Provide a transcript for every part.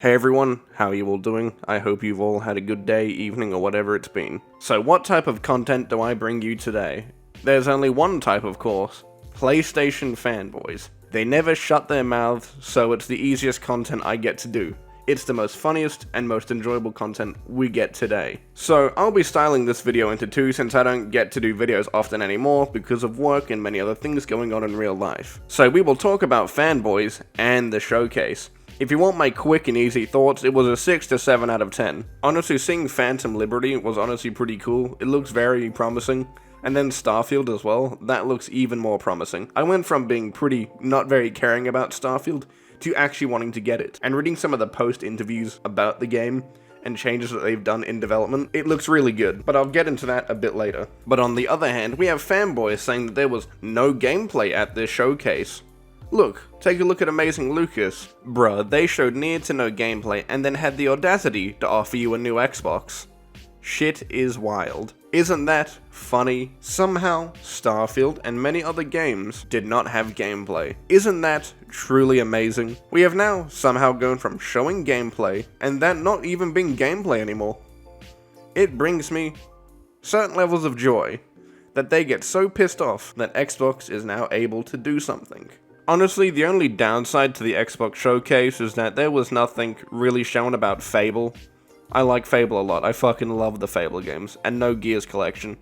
Hey everyone, how are you all doing? I hope you've all had a good day, evening, or whatever it's been. So what type of content do I bring you today? There's only one type, of course. PlayStation fanboys. They never shut their mouths, so it's the easiest content I get to do. It's the most funniest and most enjoyable content we get today. So I'll be styling this video into two since I don't get to do videos often anymore because of work and many other things going on in real life. So we will talk about fanboys and the showcase. If you want my quick and easy thoughts, it was a 6 to 7 out of 10. Honestly, seeing Phantom Liberty was honestly pretty cool. It looks very promising. And then Starfield as well, that looks even more promising. I went from being pretty not very caring about Starfield to actually wanting to get it. And reading some of the post interviews about the game and changes that they've done in development, it looks really good, but I'll get into that a bit later. But on the other hand, we have fanboys saying that there was no gameplay at this showcase. Look, take a look at Amazing Lucas. Bruh, they showed near to no gameplay and then had the audacity to offer you a new Xbox. Shit is wild. Isn't that funny? Somehow, Starfield and many other games did not have gameplay. Isn't that truly amazing? We have now somehow gone from showing gameplay and that not even being gameplay anymore. It brings me certain levels of joy that they get so pissed off that Xbox is now able to do something. Honestly, the only downside to the Xbox showcase is that there was nothing really shown about Fable. I like Fable a lot, I fucking love the Fable games, and no Gears collection.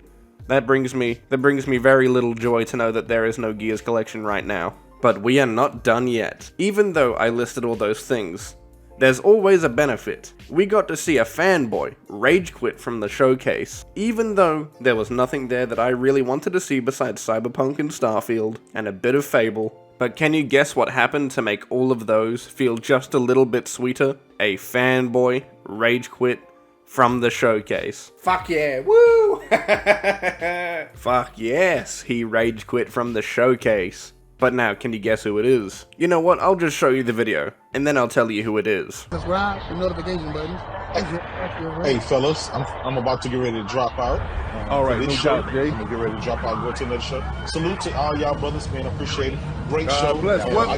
That brings me very little joy to know that there is no Gears collection right now. But we are not done yet. Even though I listed all those things, there's always a benefit. We got to see a fanboy rage quit from the showcase, even though there was nothing there that I really wanted to see besides Cyberpunk and Starfield, and a bit of Fable. But can you guess what happened to make all of those feel just a little bit sweeter? A fanboy rage quit from the showcase. Fuck yeah, woo! Fuck yes, he rage quit from the showcase. But now, can you guess who it is? You know what, I'll just show you the video, and then I'll tell you who it is. Subscribe, the notification button. Hey fellas, I'm about to get ready to drop out. All right, no doubt, Jay. I'm gonna get ready to drop out, go to another show. Salute to all y'all brothers, man. Appreciate it. Great God show. bless. I'll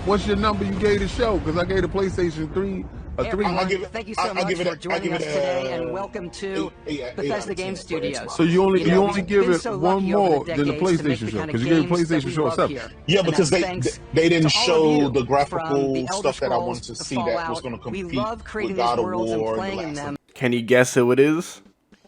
What's your number you gave the show? Because I gave the PlayStation 3 a 3. Thank you so much for joining us today, and welcome to Bethesda Game Studios. So you only give it so one more than the decades to make PlayStation the show, kind of because you gave the games that PlayStation we show love separate. here. Yeah, And because that's they thanks didn't to all show of you, the from graphical the Elder stuff that I wanted to Scrolls see that was Fallout. going to We compete love creating with God these of worlds and War and playing the last them. Can you guess who it is?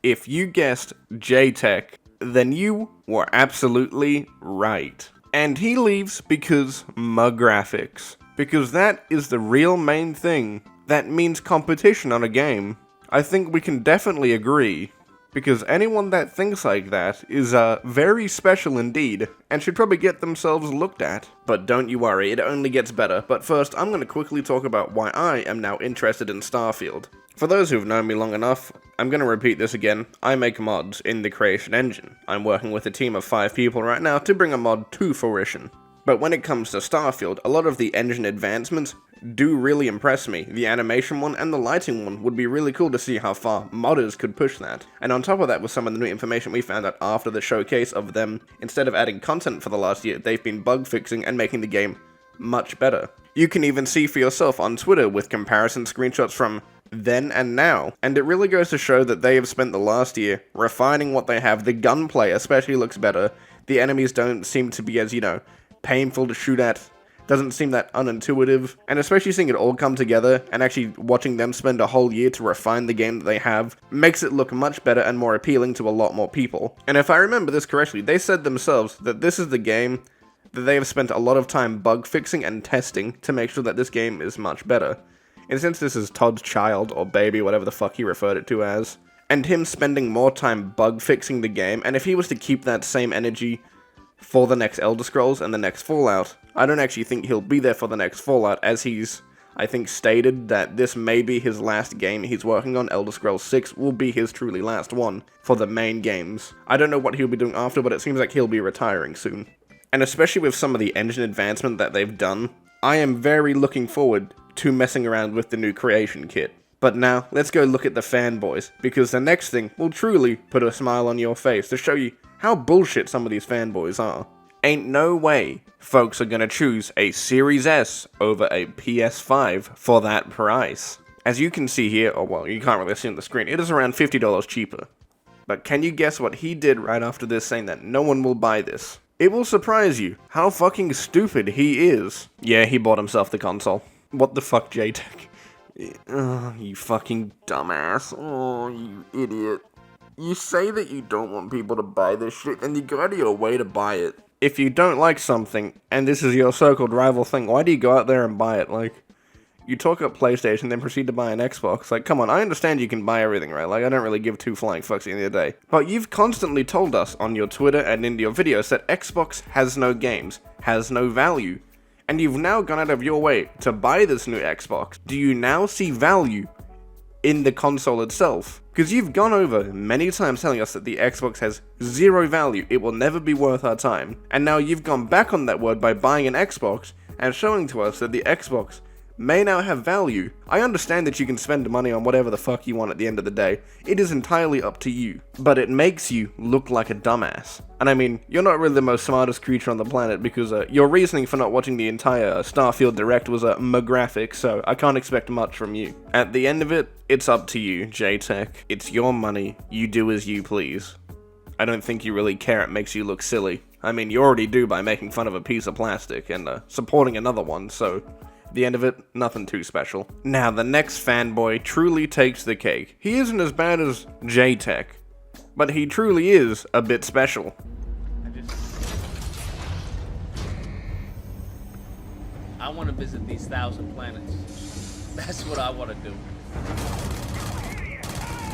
If you guessed J-Tech, then you were absolutely right. And he leaves because my graphics. Because that is the real main thing that means competition on a game. I think we can definitely agree. Because anyone that thinks like that is very special indeed, and should probably get themselves looked at. But don't you worry, it only gets better. But first, I'm going to quickly talk about why I am now interested in Starfield. For those who've known me long enough, I'm going to repeat this again. I make mods in the creation engine. I'm working with a team of 5 people right now to bring a mod to fruition. But when it comes to Starfield, a lot of the engine advancements do really impress me. The animation one and the lighting one would be really cool to see how far modders could push that. And on top of that, with some of the new information we found out after the showcase of them, instead of adding content for the last year, they've been bug fixing and making the game much better. You can even see for yourself on Twitter with comparison screenshots from then and now, and it really goes to show that they have spent the last year refining what they have. The gunplay especially looks better. The enemies don't seem to be as, painful to shoot at, doesn't seem that unintuitive, and especially seeing it all come together and actually watching them spend a whole year to refine the game that they have makes it look much better and more appealing to a lot more people. And if I remember this correctly, they said themselves that this is the game that they have spent a lot of time bug fixing and testing to make sure that this game is much better. And since this is Todd's child, or baby, whatever the fuck he referred it to as, and him spending more time bug fixing the game, and if he was to keep that same energy for the next Elder Scrolls and the next Fallout, I don't actually think he'll be there for the next Fallout, as he's, I think, stated that this may be his last game he's working on. Elder Scrolls 6 will be his truly last one for the main games. I don't know what he'll be doing after, but it seems like he'll be retiring soon. And especially with some of the engine advancement that they've done, I am very looking forward to messing around with the new creation kit. But now, let's go look at the fanboys, because the next thing will truly put a smile on your face to show you how bullshit some of these fanboys are. Ain't no way folks are gonna choose a Series S over a PS5 for that price. As you can see here, oh well, you can't really see on the screen, it is around $50 cheaper. But can you guess what he did right after this, saying that no one will buy this? It will surprise you how fucking stupid he is. Yeah, he bought himself the console. What the fuck, JTech? Oh, you fucking dumbass. Oh, you idiot. You say that you don't want people to buy this shit, and you go out of your way to buy it. If you don't like something, and this is your so-called rival thing, why do you go out there and buy it? Like, you talk up PlayStation, then proceed to buy an Xbox. Like, come on, I understand you can buy everything, right? Like, I don't really give two flying fucks at the end of the day. But you've constantly told us on your Twitter and in your videos that Xbox has no games, has no value. And you've now gone out of your way to buy this new Xbox. Do you now see value in the console itself? Because you've gone over many times telling us that the Xbox has zero value, it will never be worth our time. And now you've gone back on that word by buying an Xbox and showing to us that the Xbox may now have value. I understand that you can spend money on whatever the fuck you want at the end of the day. It is entirely up to you. But it makes you look like a dumbass. And I mean, you're not really the most smartest creature on the planet because your reasoning for not watching the entire Starfield Direct was graphic, so I can't expect much from you. At the end of it, it's up to you, JTech. It's your money. You do as you please. I don't think you really care. It makes you look silly. I mean, you already do by making fun of a piece of plastic and supporting another one, so at the end of it, nothing too special. Now, the next fanboy truly takes the cake. He isn't as bad as JTech, but he truly is a bit special. I want to visit these 1,000 planets. That's what I want to do.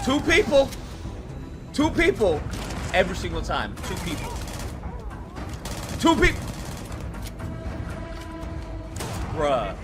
Two people, every single time. Two people. Bruh.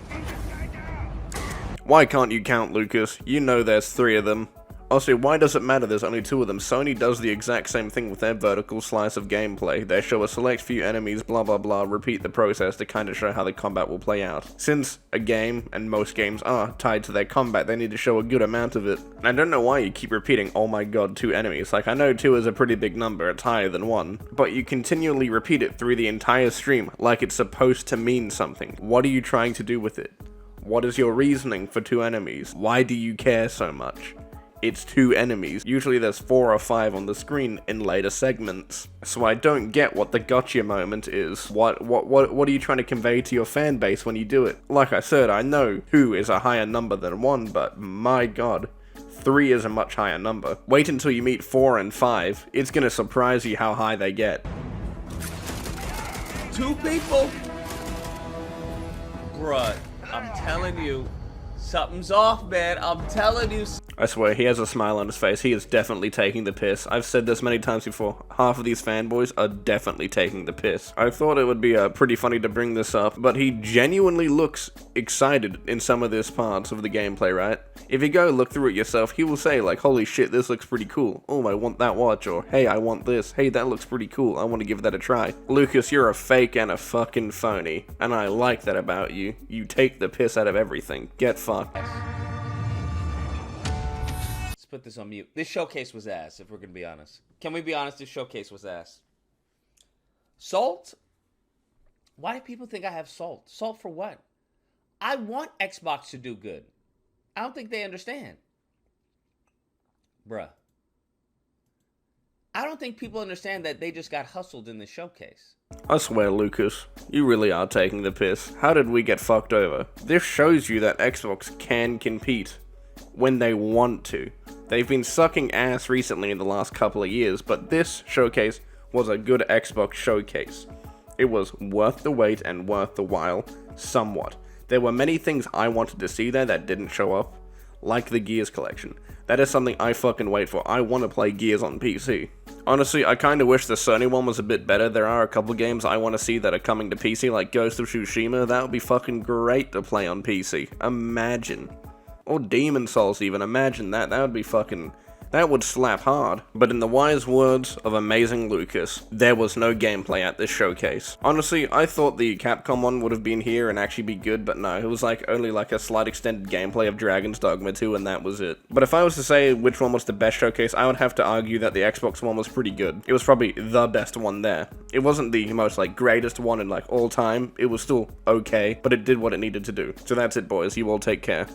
Why can't you count, Lucas? You know there's 3 of them. Also, why does it matter there's only 2 of them? Sony does the exact same thing with their vertical slice of gameplay. They show a select few enemies, blah blah blah, repeat the process to kind of show how the combat will play out. Since a game, and most games are, tied to their combat, they need to show a good amount of it. And I don't know why you keep repeating, oh my god, 2 enemies. Like, I know 2 is a pretty big number, it's higher than 1. But you continually repeat it through the entire stream, like it's supposed to mean something. What are you trying to do with it? What is your reasoning for 2 enemies? Why do you care so much? It's 2 enemies. Usually there's 4 or 5 on the screen in later segments. So I don't get what the gotcha moment is. What are you trying to convey to your fan base when you do it? Like I said, I know 2 is a higher number than 1, but my god, 3 is a much higher number. Wait until you meet 4 and 5. It's gonna surprise you how high they get. 2 people? Bruh, I'm telling you, something's off, man. I'm telling you. I swear, he has a smile on his face. He is definitely taking the piss. I've said this many times before. Half of these fanboys are definitely taking the piss. I thought it would be pretty funny to bring this up, but he genuinely looks excited in some of this parts of the gameplay, right? If you go look through it yourself, he will say, like, holy shit, this looks pretty cool. Oh, I want that watch. Or, hey, I want this. Hey, that looks pretty cool. I want to give that a try. Lucas, you're a fake and a fucking phony. And I like that about you. You take the piss out of everything. Get fucked. Let's put this on mute. This showcase was ass, if we're gonna be honest. Can we be honest? This showcase was ass. Salt? Why do people think I have salt? Salt for what? I want Xbox to do good. I don't think they understand. Bruh. I don't think people understand that they just got hustled in the showcase. I swear, Lucas, you really are taking the piss. How did we get fucked over? This shows you that Xbox can compete when they want to. They've been sucking ass recently in the last couple of years, but this showcase was a good Xbox showcase. It was worth the wait and worth the while, somewhat. There were many things I wanted to see there that didn't show up, like the Gears collection. That is something I fucking wait for. I want to play Gears on PC. Honestly, I kinda wish the Sony one was a bit better. There are a couple games I want to see that are coming to PC, like Ghost of Tsushima. That would be fucking great to play on PC. Imagine. Or Demon Souls even. Imagine that. That would be fucking that would slap hard. But in the wise words of amazing Lucas, there was no gameplay at this showcase. Honestly, I thought the Capcom one would have been here and actually be good, but no, it was like only like a slight extended gameplay of Dragon's Dogma 2 and that was it. But if I was to say which one was the best showcase, I would have to argue that the Xbox one was pretty good. It was probably the best one there. It wasn't the most like greatest one in like all time, it was still okay, but it did what it needed to do. So that's it boys, you all take care.